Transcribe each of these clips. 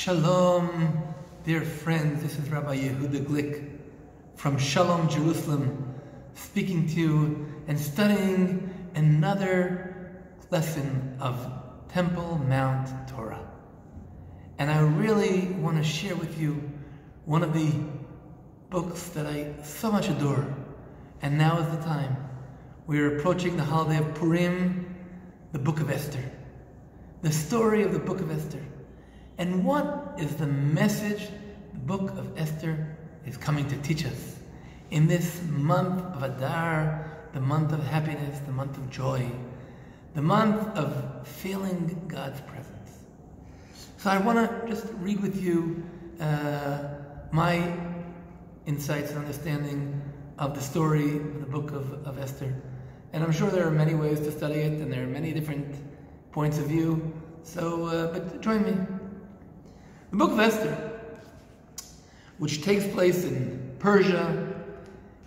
Shalom, dear friends. This is Rabbi Yehudah Glick from Shalom, Jerusalem, speaking to you and studying another lesson of Temple Mount Torah. And I really want to share with you one of the books that I so much adore. And now is the time. We are approaching the holiday of Purim, the book of Esther. The story of the book of Esther. And what is the message the book of Esther is coming to teach us in this month of Adar, the month of happiness, the month of joy, the month of feeling God's presence? So I want to just read with you my insights and understanding of the story of the book of Esther. And I'm sure there are many ways to study it, and there are many different points of view. So, but join me. The book of Esther, which takes place in Persia,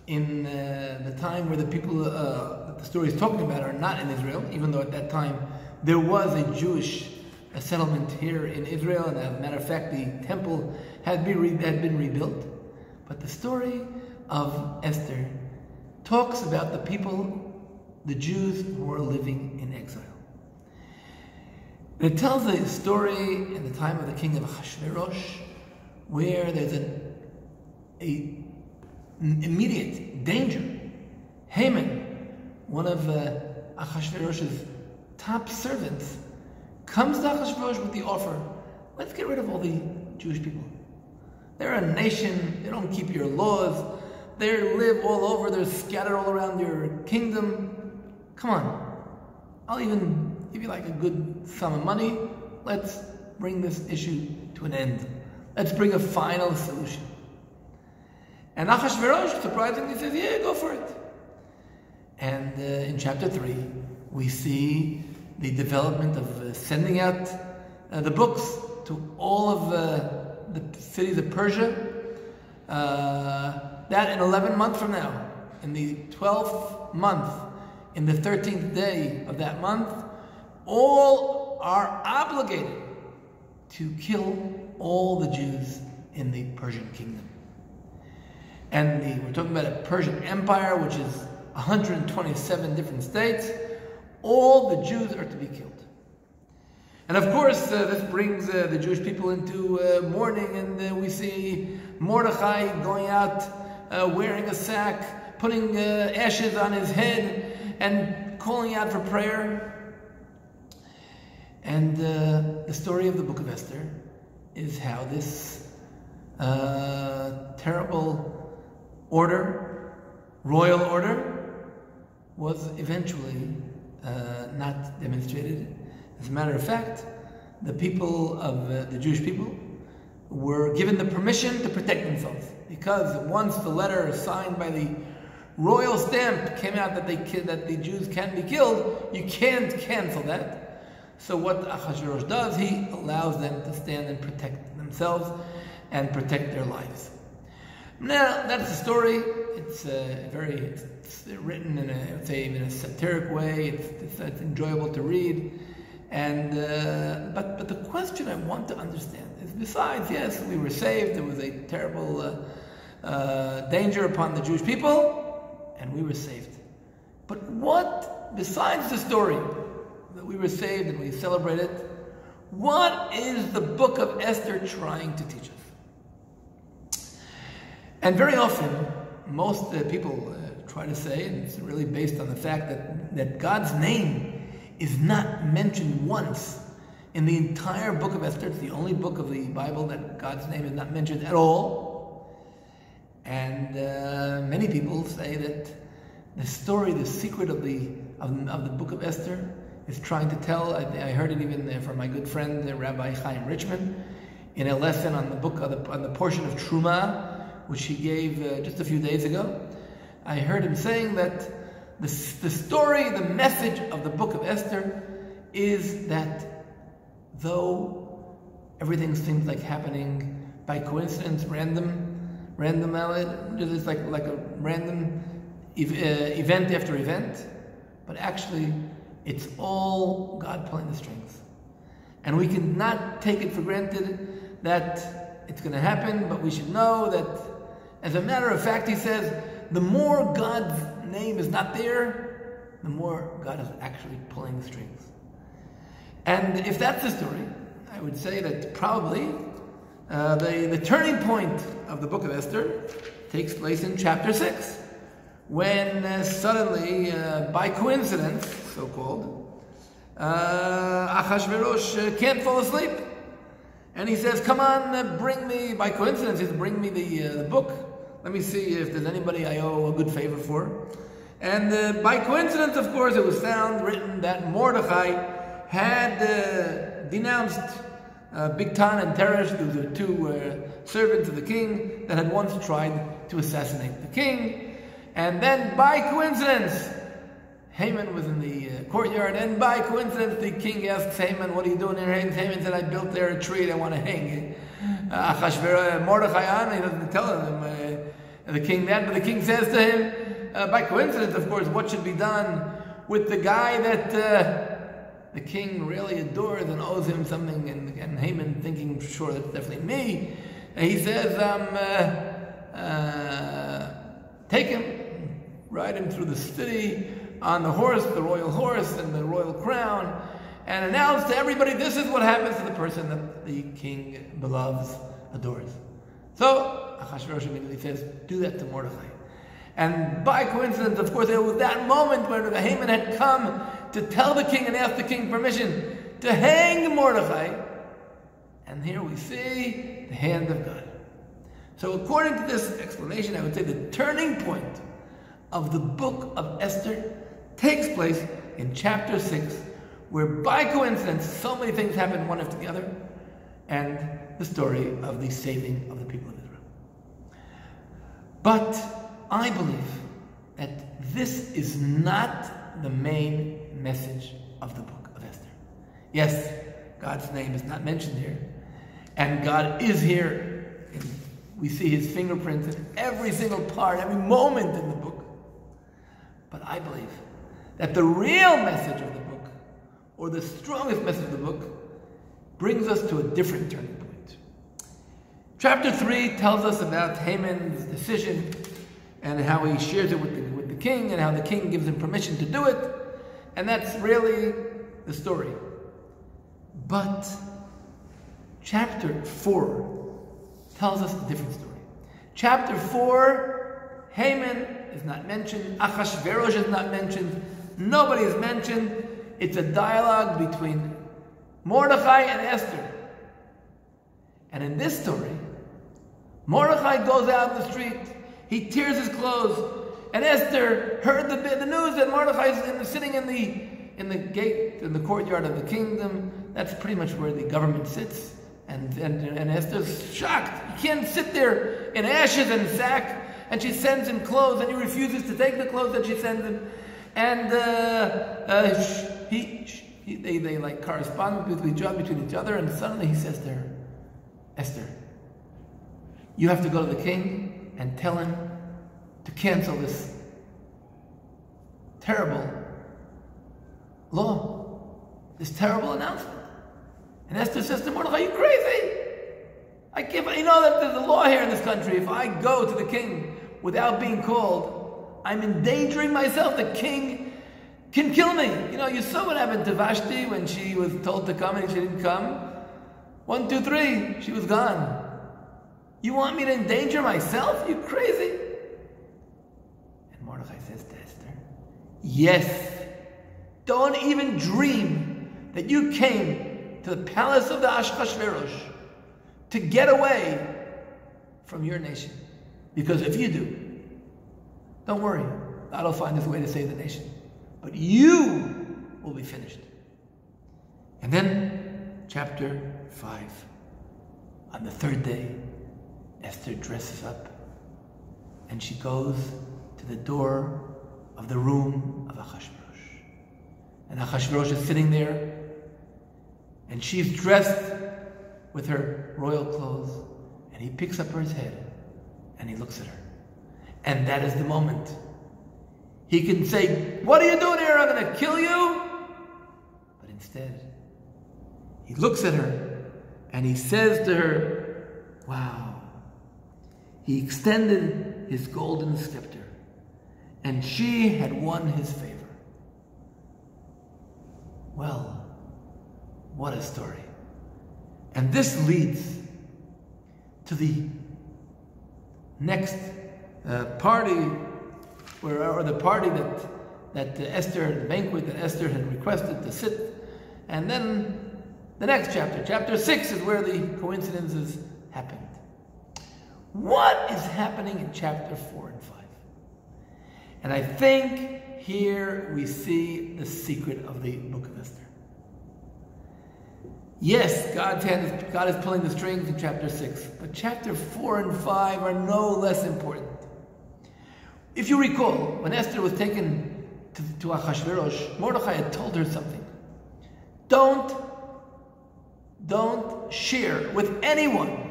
in the time where the people that the story is talking about are not in Israel, even though at that time there was a Jewish settlement here in Israel, and as a matter of fact, the temple had been rebuilt. But the story of Esther talks about the people, the Jews who were living in exile. It tells a story in the time of the king of Ahasuerus, where there's an immediate danger. Haman, one of Ahasuerus' top servants, comes to Ahasuerus with the offer, let's get rid of all the Jewish people. They're a nation, they don't keep your laws, they live all over, they're scattered all around your kingdom. Come on, I'll even give you like a good sum of money. Let's bring this issue to an end. Let's bring a final solution. And Ahasuerus surprisingly says, yeah, go for it. And in chapter 3, we see the development of sending out the books to all of the cities of Persia. That in 11 months from now, in the 12th month, in the 13th day of that month, all are obligated to kill all the Jews in the Persian kingdom. And we're talking about a Persian empire, which is 127 different states. All the Jews are to be killed. And of course, this brings the Jewish people into mourning, and we see Mordechai going out wearing a sack, putting ashes on his head, and calling out for prayer. And the story of the book of Esther is how this terrible order, royal order, was eventually not demonstrated. As a matter of fact, the people of the Jewish people were given the permission to protect themselves, because once the letter signed by the royal stamp came out that the Jews can be killed, you can't cancel that. So what Ahasuerus does, he allows them to stand and protect themselves and protect their lives. Now, that's the story. It's written in a satiric way. It's enjoyable to read. And but the question I want to understand is, besides, yes, we were saved, there was a terrible danger upon the Jewish people, and we were saved. But what, besides the story that we were saved and we celebrate it, what is the book of Esther trying to teach us? And very often, most people try to say, and it's really based on the fact that God's name is not mentioned once in the entire book of Esther. It's the only book of the Bible that God's name is not mentioned at all. And many people say that the story, the secret of the book of Esther is trying to tell. I heard it even from my good friend Rabbi Chaim Richman in a lesson on the portion of Truma, which he gave just a few days ago. I heard him saying that the story, the message of the book of Esther is that though everything seems like happening by coincidence, random, just like a random event after event, but actually it's all God pulling the strings. And we cannot take it for granted that it's going to happen, but we should know that, as a matter of fact, he says, the more God's name is not there, the more God is actually pulling the strings. And if that's the story, I would say that probably the turning point of the book of Esther takes place in chapter 6, when suddenly, by coincidence, so-called, Achashverosh can't fall asleep. And he says, come on, bring me, by coincidence, he says, bring me the book. Let me see if there's anybody I owe a good favor for. And by coincidence, of course, it was found, written, that Mordechai had denounced Bigtan and Teresh, those are two servants of the king that had once tried to assassinate the king. And then, by coincidence, Haman was in the courtyard, and by coincidence, the king asks Haman, what are you doing here? Haman said, I built there a tree, I want to hang Mordechai on. He doesn't tell him, the king that, but the king says to him, by coincidence, of course, what should be done with the guy that the king really adores and owes him something, and Haman thinking, sure, that's definitely me. And he says, take him, ride him through the city on the horse, the royal horse and the royal crown, and announce to everybody, this is what happens to the person that the king loves, adores. So Achashverosh immediately says, do that to Mordechai. And by coincidence, of course, it was that moment where the Haman had come to tell the king and ask the king permission to hang Mordechai. And here we see the hand of God. So according to this explanation, I would say the turning point of the book of Esther takes place in chapter 6, where by coincidence so many things happen one after the other, and the story of the saving of the people of Israel. But I believe that this is not the main message of the book of Esther. Yes, God's name is not mentioned here, and God is here. We see his fingerprints in every single part, every moment in the book. But I believe that the real message of the book, or the strongest message of the book, brings us to a different turning point. Chapter 3 tells us about Haman's decision and how he shares it with the king, and how the king gives him permission to do it. And that's really the story. But chapter 4 tells us a different story. Chapter 4, Haman is not mentioned, Achashverosh is not mentioned, nobody is mentioned. It's a dialogue between Mordechai and Esther. And in this story, Mordechai goes out in the street, he tears his clothes, and Esther heard the news that Mordechai is sitting in the gate, in the courtyard of the kingdom. That's pretty much where the government sits. And Esther's shocked. He can't sit there in ashes and sack. And she sends him clothes, and he refuses to take the clothes that she sends him. And they like correspond between each other. And suddenly he says to her, Esther, you have to go to the king and tell him to cancel this terrible law, this terrible announcement. And Esther says to Mordechai, are you crazy? I can't, you know that there's a law here in this country. If I go to the king without being called, I'm endangering myself. The king can kill me. You know, you saw what happened to Vashti when she was told to come and she didn't come. 1, 2, 3, she was gone. You want me to endanger myself? You crazy? And Mordechai says to Esther, yes, don't even dream that you came to the palace of the Achashverosh to get away from your nation. Because if you do, don't worry, God will find his way to save the nation. But you will be finished. And then, chapter 5. On the third day, Esther dresses up and she goes to the door of the room of Achashverosh. And Achashverosh is sitting there, and she's dressed with her royal clothes, and he picks up his head and he looks at her. And that is the moment. He can say, what are you doing here? I'm going to kill you. But instead, he looks at her and he says to her, Wow. He extended his golden scepter, and she had won his favor. Well, what a story. And this leads to the next party, or the party that Esther, the banquet that Esther had requested to sit. And then the next chapter, chapter 6, is where the coincidences happened. What is happening in chapter 4 and 5? And I think here we see the secret of the book of Esther. Yes, God is pulling the strings in chapter 6, but chapter 4 and 5 are no less important. If you recall, when Esther was taken to Ahasuerus, Mordechai had told her something. Don't share with anyone.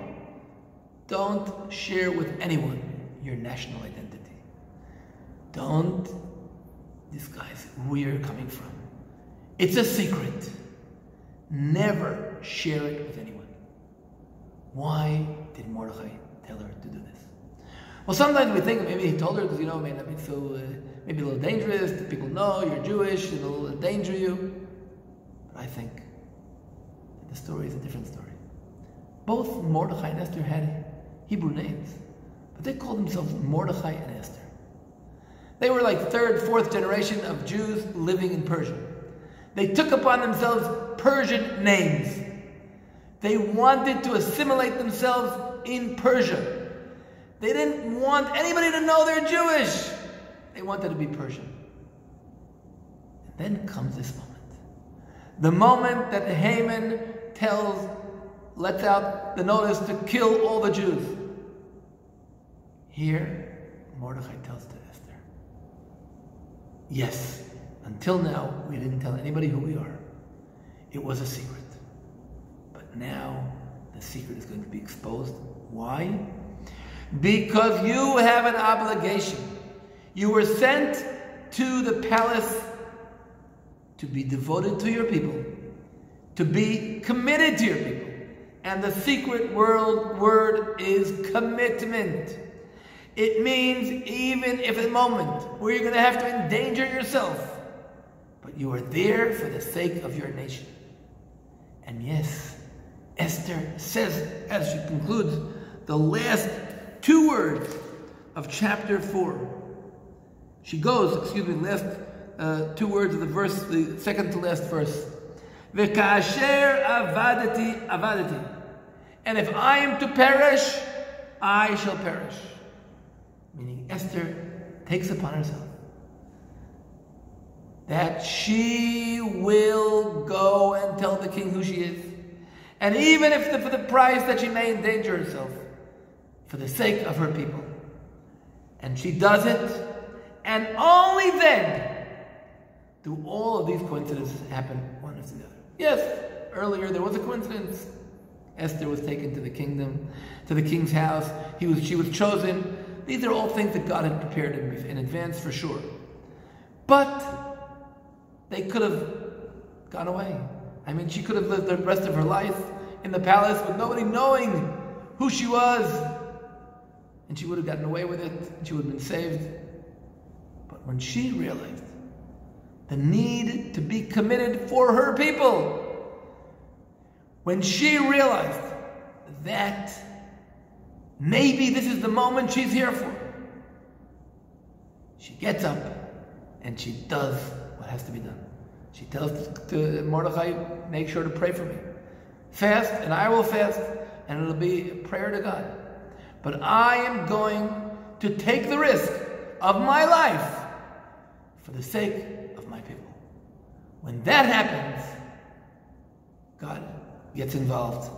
Don't share with anyone your national identity. Don't disguise who you're coming from. It's a secret. Never share it with anyone. Why did Mordechai tell her to do this? Well, sometimes we think maybe he told her because, it may not be so, maybe a little dangerous. That people know you're Jewish, it'll endanger you. But I think that the story is a different story. Both Mordechai and Esther had Hebrew names, but they called themselves Mordechai and Esther. They were like third, fourth generation of Jews living in Persia. They took upon themselves Persian names. They wanted to assimilate themselves in Persia. They didn't want anybody to know they're Jewish. They wanted to be Persian. And then comes this moment. The moment that Haman lets out the notice to kill all the Jews. Here, Mordechai tells to Esther, yes, until now, we didn't tell anybody who we are. It was a secret. But now, the secret is going to be exposed. Why? Because you have an obligation. You were sent to the palace to be devoted to your people, to be committed to your people. And the secret word is commitment. It means even if a moment where you're going to have to endanger yourself, but you are there for the sake of your nation. And yes, Esther says, as she concludes, the last 2 words of chapter 4. She goes, last 2 words of the verse, the second to last verse. V'kasher avadati. And if I am to perish, I shall perish. Meaning Esther takes upon herself that she will go and tell the king who she is. And even if for the price that she may endanger herself, for the sake of her people. And she does it, and only then do all of these coincidences happen one after the other. Yes, earlier there was a coincidence. Esther was taken to the kingdom, to the king's house. She was chosen. These are all things that God had prepared in advance for sure. But they could have gone away. I mean, she could have lived the rest of her life in the palace with nobody knowing who she was. And she would have gotten away with it. And she would have been saved. But when she realized the need to be committed for her people, when she realized that maybe this is the moment she's here for, she gets up and she does what has to be done. She tells to Mordechai, make sure to pray for me. Fast, and I will fast, and it'll be a prayer to God. But I am going to take the risk of my life for the sake of my people. When that happens, God gets involved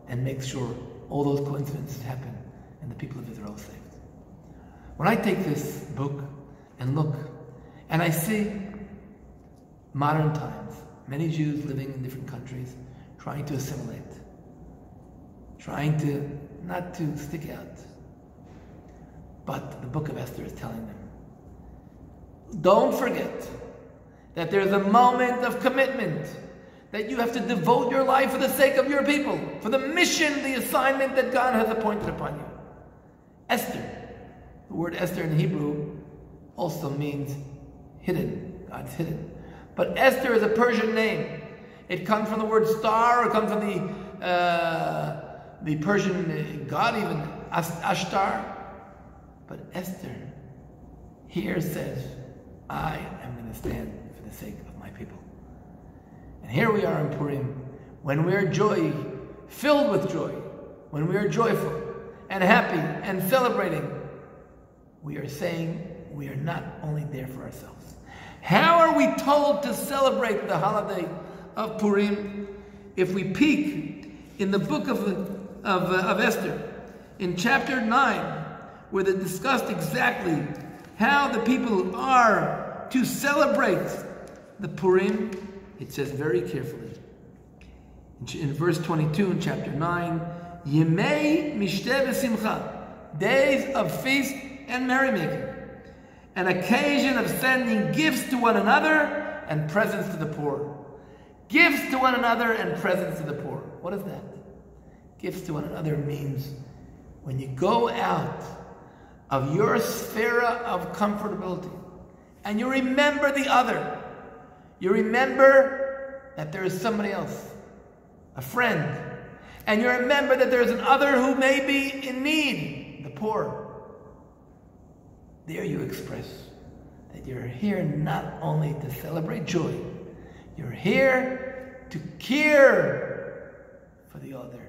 and makes sure all those coincidences happen and the people of Israel are saved. When I take this book and look, and I see modern times, many Jews living in different countries, trying to assimilate, trying to not to stick out. But the book of Esther is telling them, don't forget that there's a moment of commitment. that you have to devote your life for the sake of your people, for the mission, the assignment that God has appointed upon you. Esther, the word Esther in Hebrew also means hidden. God's hidden. But Esther is a Persian name. It comes from the word star, or it comes from the Persian god even, Ashtar. But Esther here says, I am going to stand for the sake of my people. And here we are in Purim, when we are filled with joy, when we are joyful and happy and celebrating, we are saying we are not only there for ourselves. How are we told to celebrate the holiday of Purim? If we peek in the book of Esther, in chapter 9, where they discussed exactly how the people are to celebrate the Purim, it says very carefully, in verse 22 in chapter 9, Yemei Mishteh v'Simcha, days of feast and merrymaking, an occasion of sending gifts to one another and presents to the poor. Gifts to one another and presents to the poor. What is that? Gifts to one another means when you go out of your sphere of comfortability and you remember the other, you remember that there is somebody else, a friend, and you remember that there is an other who may be in need, the poor. There you express that you're here not only to celebrate joy, you're here to care for the other,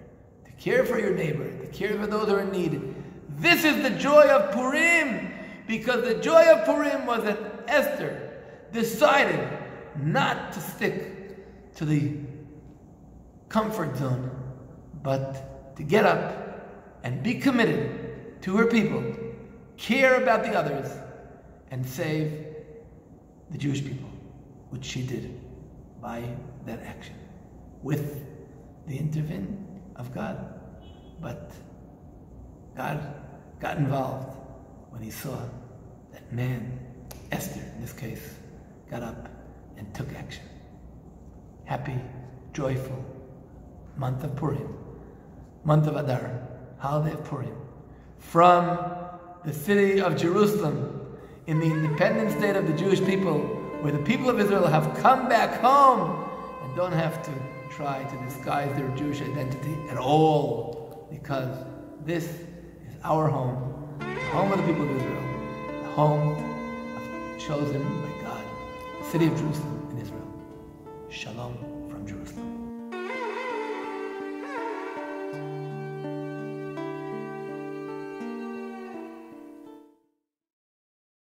to care for your neighbor, to care for those who are in need. This is the joy of Purim, because the joy of Purim was that Esther decided not to stick to the comfort zone, but to get up and be committed to her people, care about the others, and save the Jewish people, which she did by that action, with the intervention of God. But God got involved when he saw that man, Esther in this case, got up and took action. Happy, joyful month of Purim, month of Adar, holiday of Purim, from the city of Jerusalem, in the independent state of the Jewish people, where the people of Israel have come back home and don't have to try to disguise their Jewish identity at all, because this is our home, the home of the people of Israel, the home chosen by God, the city of Jerusalem in Israel. Shalom from Jerusalem.